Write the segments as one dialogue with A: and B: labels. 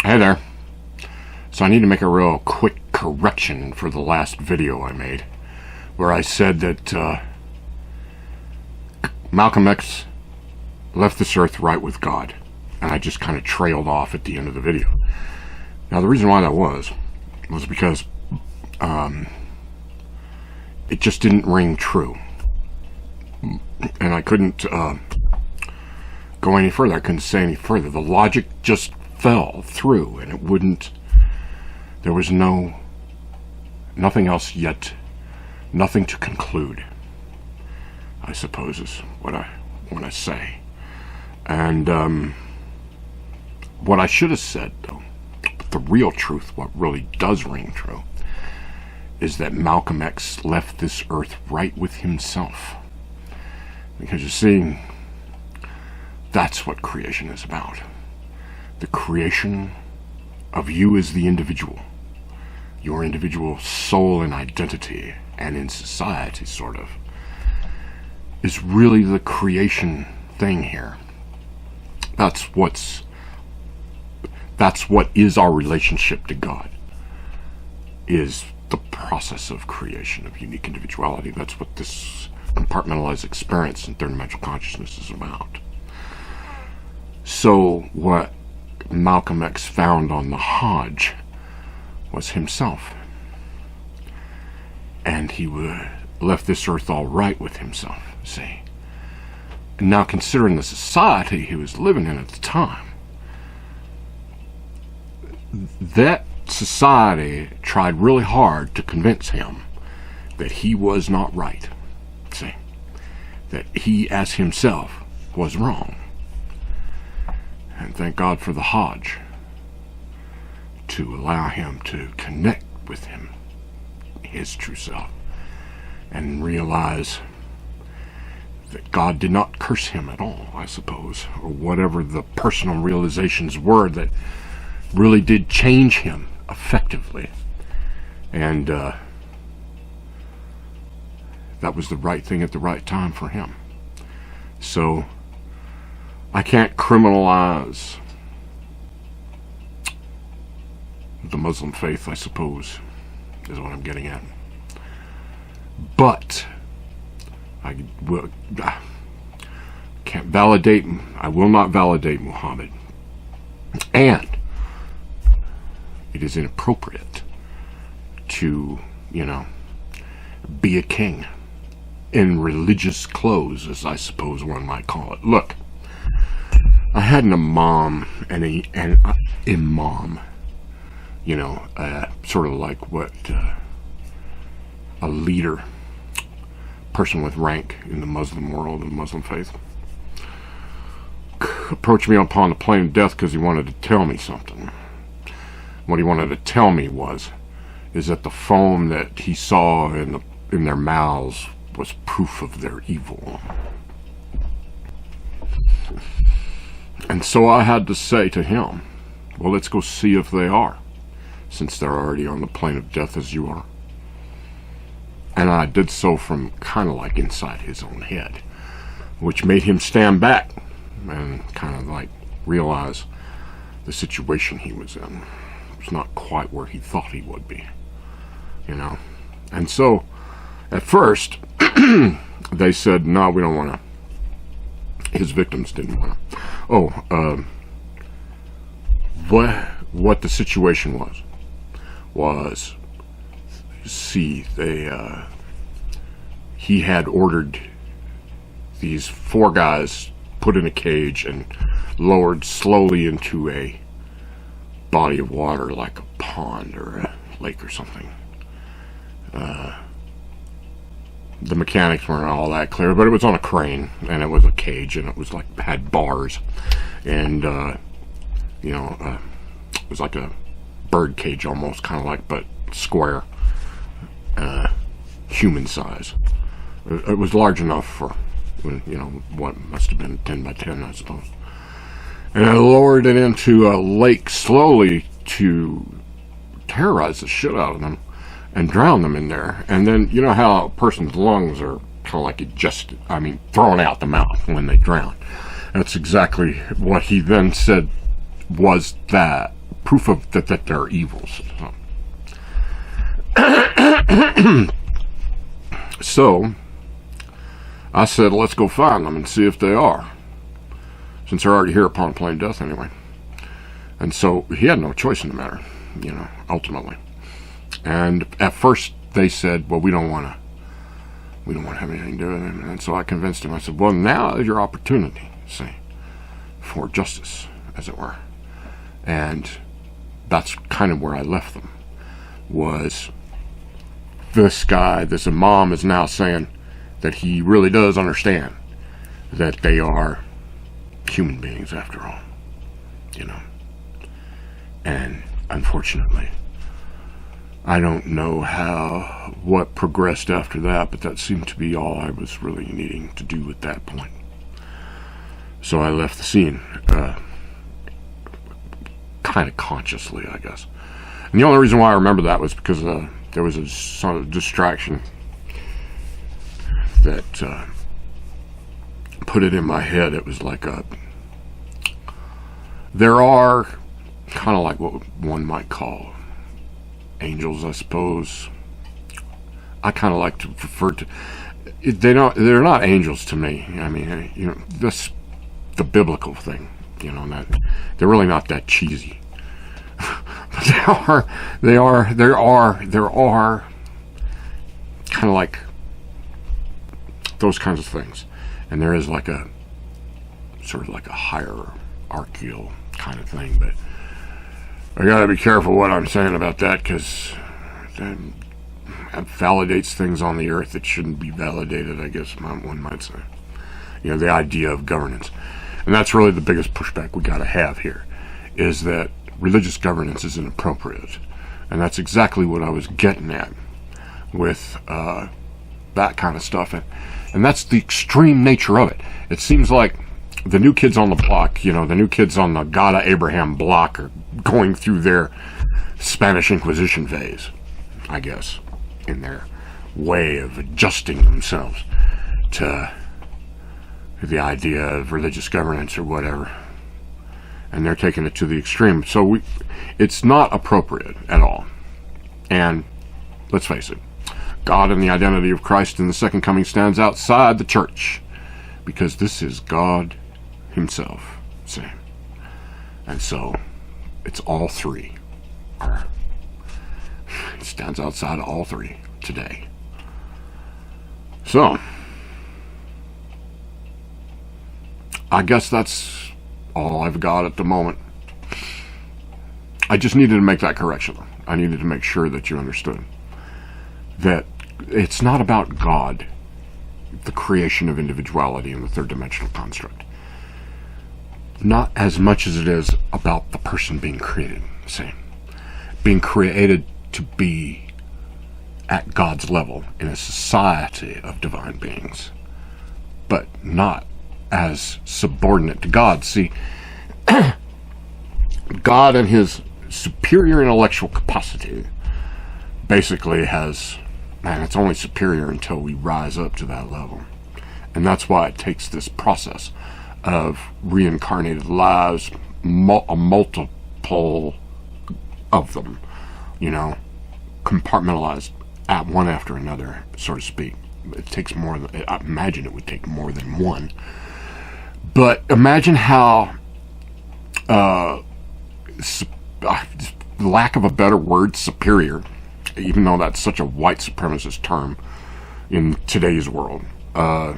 A: Hey there. So I need to make a real quick correction for the last video I made, where I said that Malcolm X left this earth right with God, and I just kind of trailed off at the end of the video. Now the reason why that was because it just didn't ring true, and I couldn't go any further. I couldn't say any further. The logic just fell through, and it wouldn't. There was nothing else yet, nothing to conclude, I suppose is what I want to say. And what I should have said, though, the real truth, what really does ring true, is that Malcolm X left this earth right with himself. Because you see, that's what creation is about. The creation of you as the individual. Your individual soul and identity, and in society, sort of, is really the creation thing here. That's what is our relationship to God, is the process of creation of unique individuality. That's what this compartmentalized experience in third dimensional consciousness is about. So what Malcolm X found on the Hodge was himself, and he left this earth all right with himself, see. And now, considering the society he was living in at the time, that society tried really hard to convince him that he was not right, see, that he as himself was wrong. And thank God for the Hodge to allow him to connect with him, his true self, and realize that God did not curse him at all, I suppose, or whatever the personal realizations were that really did change him effectively. And that was the right thing at the right time for him. So I can't criminalize the Muslim faith, I suppose, is what I'm getting at. But I will not validate Muhammad. And it is inappropriate to, be a king in religious clothes, as I suppose one might call it. Look, I had an imam and an imam, sort of like what a leader, person with rank in the Muslim world and Muslim faith, approached me upon the plane of death because he wanted to tell me something. What he wanted to tell me is that the foam that he saw in their mouths was proof of their evil. And so I had to say to him, well, let's go see if they are, since they're already on the plane of death as you are. And I did so from kind of like inside his own head, which made him stand back and kind of like realize the situation he was in was not quite where he thought he would be, And so at first they said, no, we don't want to. His victims didn't want to. What the situation was, see, he had ordered these 4 guys put in a cage and lowered slowly into a body of water, like a pond or a lake or something. The mechanics weren't all that clear, but it was on a crane, and it was a cage, and it was like, had bars, and it was like a bird cage almost, kind of like, but square, human size. It was large enough for, what must have been 10 by 10, I suppose. And I lowered it into a lake slowly to terrorize the shit out of them and drown them in there. And then, you know how a person's lungs are kind of like thrown out the mouth when they drown. That's exactly what he then said was that proof of that they're evils. So I said, let's go find them and see if they are, since they're already here upon plain death anyway. And so he had no choice in the matter, ultimately. And at first they said, well, we don't want to have anything to do with him. And so I convinced him. I said, well, now is your opportunity, see, for justice, as it were. And that's kind of where I left them, was this guy, this imam, is now saying that he really does understand that they are human beings after all, And unfortunately, I don't know what progressed after that, but that seemed to be all I was really needing to do at that point. So I left the scene, kind of consciously, I guess. And the only reason why I remember that was because there was a sort of distraction that put it in my head. It was like there are kind of like what one might call angels, I suppose. I kind of like to refer to they're not angels to me. I mean, that's the biblical thing, that they're really not that cheesy. But there are kind of like those kinds of things, and there is like a sort of like a hierarchical kind of thing. But I gotta be careful what I'm saying about that, because that validates things on the earth that shouldn't be validated, I guess one might say. The idea of governance. And that's really the biggest pushback we gotta have here, is that religious governance is inappropriate. And that's exactly what I was getting at with that kind of stuff. And that's the extreme nature of it. It seems like the new kids on the block, the new kids on the God of Abraham block are going through their Spanish Inquisition phase, I guess, in their way of adjusting themselves to the idea of religious governance or whatever. And they're taking it to the extreme. So it's not appropriate at all. And let's face it, God and the identity of Christ in the second coming stands outside the church, because this is God himself, see. And so it's all three. It stands outside of all three today. So I guess that's all I've got at the moment. I just needed to make that correction. I needed to make sure that you understood that it's not about God, the creation of individuality in the third dimensional construct. Not as much as it is about the person being created, see. Being created to be at God's level in a society of divine beings, but not as subordinate to God. See, God and his superior intellectual capacity basically it's only superior until we rise up to that level. And that's why it takes this process of reincarnated lives, a multiple of them, compartmentalized at one after another, so to speak. It takes more than, I imagine it would take more than one. But imagine how, lack of a better word, superior, even though that's such a white supremacist term in today's world, to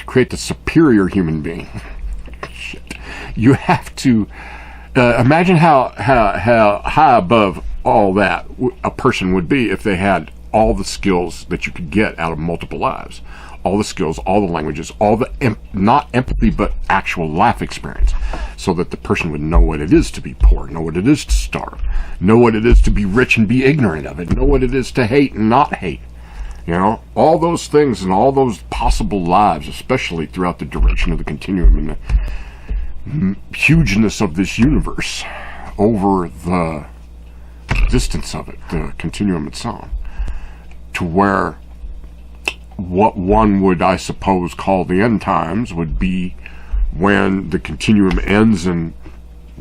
A: create the superior human being. Shit. You have to imagine how high above all that a person would be if they had all the skills that you could get out of multiple lives. All the skills, all the languages, all the, not empathy, but actual life experience, so that the person would know what it is to be poor, know what it is to starve, know what it is to be rich and be ignorant of it, know what it is to hate and not hate. All those things and all those possible lives, especially throughout the duration of the continuum and the hugeness of this universe over the distance of it, the continuum itself, to where what one would, I suppose, call the end times would be when the continuum ends and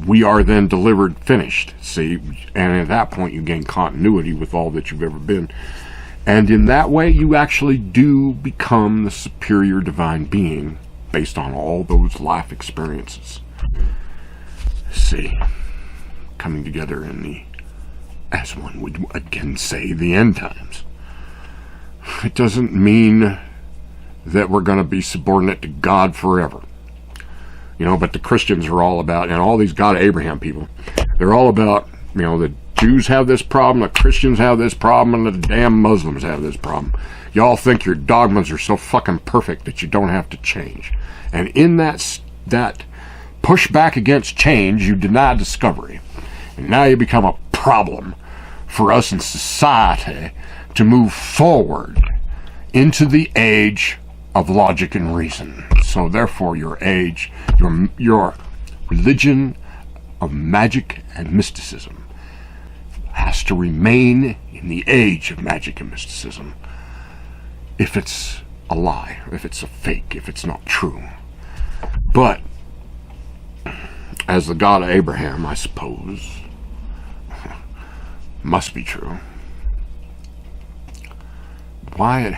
A: we are then delivered finished. See, and at that point you gain continuity with all that you've ever been. And in that way, you actually do become the superior divine being based on all those life experiences. See, coming together in the, as one would again say, the end times. It doesn't mean that we're going to be subordinate to God forever. You know, but the Christians are all about, and all these God of Abraham people, they're all about, you know, the Jews have this problem, the Christians have this problem, and the damn Muslims have this problem. Y'all think your dogmas are so fucking perfect that you don't have to change. And in that pushback against change, you deny discovery. And now you become a problem for us in society to move forward into the age of logic and reason. So therefore your age, your religion of magic and mysticism has to remain in the age of magic and mysticism if it's a lie, if it's a fake, if it's not true. But as the God of Abraham, I suppose, must be true. Why it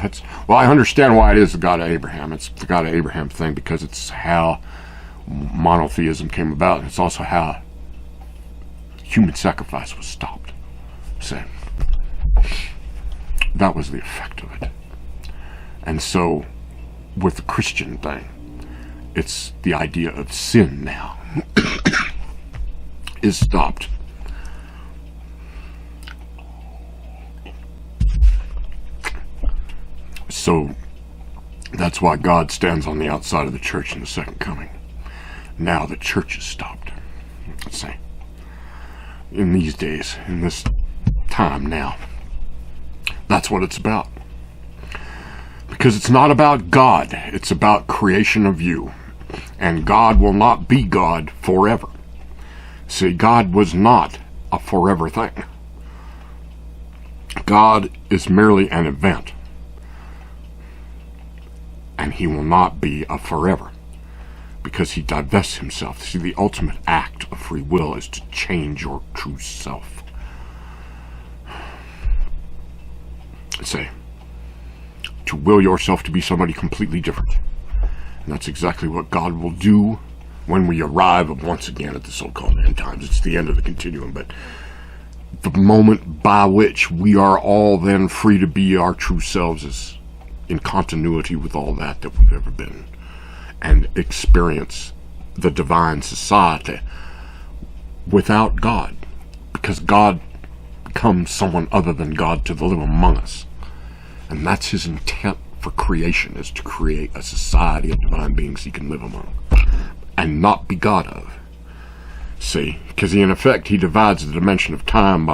A: that's, well, I understand why it is the God of Abraham. It's the God of Abraham thing because it's how monotheism came about. It's also how human sacrifice was stopped. So that was the effect of it. And so with the Christian thing, it's the idea of sin now is stopped. So that's why God stands on the outside of the church in the second coming. Now the church is stopped. Let's say, in these days, in this time now, that's what it's about. Because it's not about God, it's about creation of you. And God will not be God forever. See, God was not a forever thing. God is merely an event. And he will not be a forever. Because he divests himself. See, the ultimate act of free will is to change your true self. Say, to will yourself to be somebody completely different. And that's exactly what God will do when we arrive once again at the so-called end times. It's the end of the continuum, but the moment by which we are all then free to be our true selves is in continuity with all that we've ever been, and experience the divine society without God, because God becomes someone other than God to live among us. And that's his intent for creation, is to create a society of divine beings he can live among and not be God of. See, because in effect he divides the dimension of time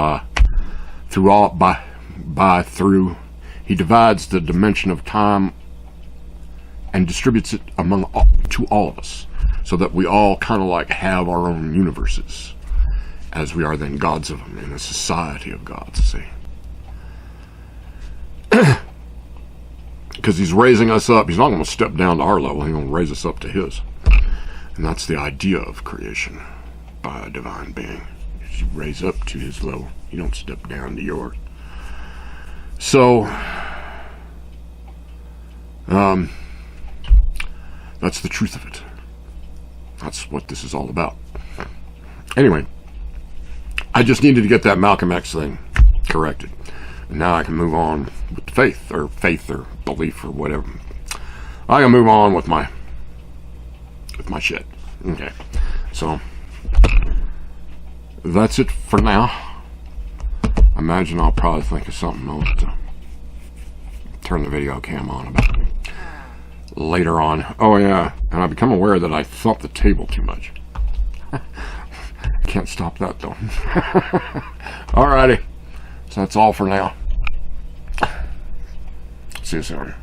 A: he divides the dimension of time and distributes it to all of us, so that we all kind of like have our own universes, as we are then gods of them in a society of gods. See, because he's raising us up. He's not going to step down to our level. He's going to raise us up to his, and that's the idea of creation by a divine being. You raise up to his level. You don't step down to yours. So, that's the truth of it. That's what this is all about. Anyway, I just needed to get that Malcolm X thing corrected. And now I can move on with faith or belief or whatever. I can move on with my shit. Okay. So, that's it for now. I imagine I'll probably think of something else to turn the video cam on about later on. Oh yeah, and I become aware that I thump the table too much. Can't stop that though. Alrighty, so that's all for now. See you soon.